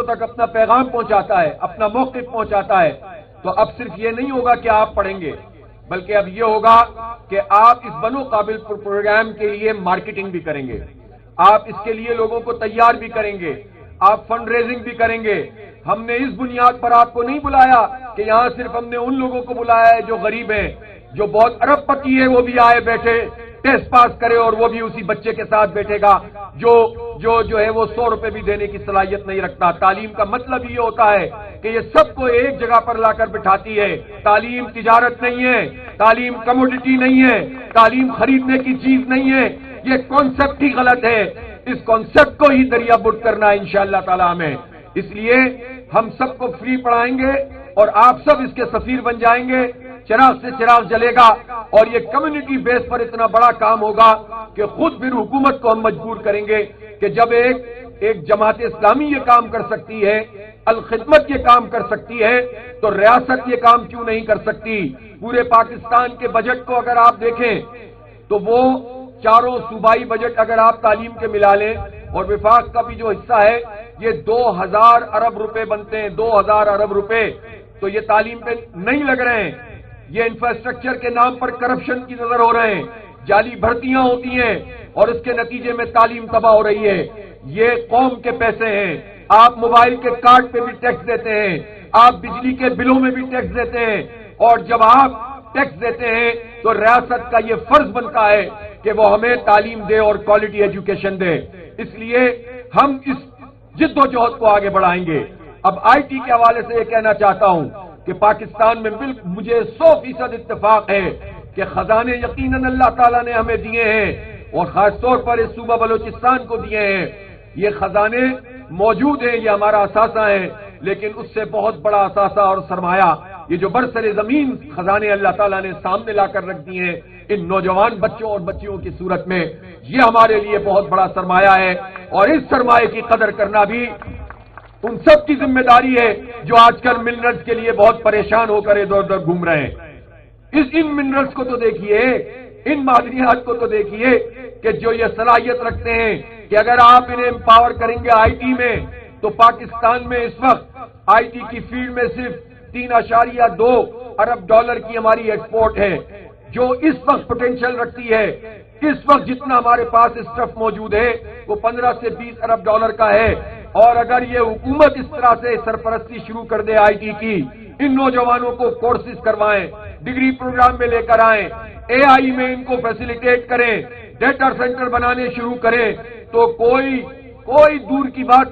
تک اپنا پیغام پہنچاتا ہے، اپنا موقف پہنچاتا ہے، تو اب صرف یہ نہیں ہوگا کہ آپ پڑھیں گے، بلکہ اب یہ ہوگا کہ آپ اس بنو قابل پروگرام کے لیے مارکیٹنگ بھی کریں گے، آپ اس کے لیے لوگوں کو تیار بھی کریں گے، آپ فنڈ ریزنگ بھی کریں گے۔ ہم نے اس بنیاد پر آپ کو نہیں بلایا کہ یہاں صرف ہم نے ان لوگوں کو بلایا ہے جو غریب ہیں، جو بہت ارب پتی ہے وہ بھی آئے بیٹھے ٹیسٹ پاس کرے اور وہ بھی اسی بچے کے ساتھ بیٹھے گا جو ہے وہ 100 روپے بھی دینے کی صلاحیت نہیں رکھتا۔ تعلیم کا مطلب یہ ہوتا ہے کہ یہ سب کو ایک جگہ پر لا کر بٹھاتی ہے۔ تعلیم تجارت نہیں ہے، تعلیم کموڈٹی نہیں ہے، تعلیم خریدنے کی چیز نہیں ہے، یہ کانسیپٹ ہی غلط ہے۔ اس کانسیپٹ کو ہی دریا بٹ کرنا ہے انشاءاللہ تعالی ہمیں۔ اس لیے ہم سب کو فری پڑھائیں گے اور آپ سب اس کے سفیر بن جائیں گے، چراغ سے چراغ جلے گا، اور یہ کمیونٹی بیس پر اتنا بڑا کام ہوگا کہ خود پھر حکومت کو ہم مجبور کریں گے کہ جب ایک جماعت اسلامی یہ کام کر سکتی ہے، الخدمت یہ کام کر سکتی ہے، تو ریاست یہ کام کیوں نہیں کر سکتی؟ پورے پاکستان کے بجٹ کو اگر آپ دیکھیں تو وہ چاروں صوبائی بجٹ اگر آپ تعلیم کے ملا لیں اور وفاق کا بھی جو حصہ ہے، یہ 2000 ارب روپے بنتے ہیں، 2000 ارب روپے، تو یہ تعلیم پہ نہیں لگ رہے ہیں۔ یہ انفراسٹرکچر کے نام پر کرپشن کی نظر ہو رہے ہیں، جعلی بھرتیاں ہوتی ہیں اور اس کے نتیجے میں تعلیم تباہ ہو رہی ہے۔ یہ قوم کے پیسے ہیں، آپ موبائل کے کارڈ پہ بھی ٹیکس دیتے ہیں، آپ بجلی کے بلوں میں بھی ٹیکس دیتے ہیں، اور جب آپ ٹیکس دیتے ہیں تو ریاست کا یہ فرض بنتا ہے کہ وہ ہمیں تعلیم دے اور کوالٹی ایجوکیشن دے۔ اس لیے ہم اس جد و جہد کو آگے بڑھائیں گے۔ اب آئی ٹی کے حوالے سے یہ کہنا چاہتا ہوں کہ پاکستان میں بالکل مجھے 100% اتفاق ہے کہ خزانے یقیناً اللہ تعالیٰ نے ہمیں دیے ہیں، اور خاص طور پر اس صوبہ بلوچستان کو دیے ہیں۔ یہ خزانے موجود ہیں، یہ ہمارا اثاثہ ہے، لیکن اس سے بہت بڑا اثاثہ اور سرمایہ یہ جو برسر زمین خزانے اللہ تعالیٰ نے سامنے لا کر رکھ دیے ہیں ان نوجوان بچوں اور بچیوں کی صورت میں، یہ ہمارے لیے بہت بڑا سرمایہ ہے، اور اس سرمایہ کی قدر کرنا بھی ان سب کی ذمہ داری ہے جو آج کل منرلز کے لیے بہت پریشان ہو کر ادھر ادھر گھوم رہے ہیں۔ ان منرلز کو تو دیکھیے، ان معدنیات کو تو دیکھیے کہ جو یہ صلاحیت رکھتے ہیں کہ اگر آپ انہیں امپاور کریں گے آئی ٹی میں، تو پاکستان میں اس وقت آئی ٹی کی فیلڈ میں صرف 3.2 ارب ڈالر کی ہماری ایکسپورٹ ہے، جو اس وقت پوٹینشیل رکھتی ہے۔ اس وقت جتنا ہمارے پاس اسٹف موجود ہے وہ 15 سے 20 ارب ڈالر کا ہے، اور اگر یہ حکومت اس طرح سے سرپرستی شروع کر دے آئی ٹی کی، ان نوجوانوں کو کورسز کروائیں، ڈگری پروگرام میں لے کر آئیں، اے آئی میں ان کو فیسیلیٹیٹ کریں، ڈیٹا سینٹر بنانے شروع کریں، تو کوئی دور کی بات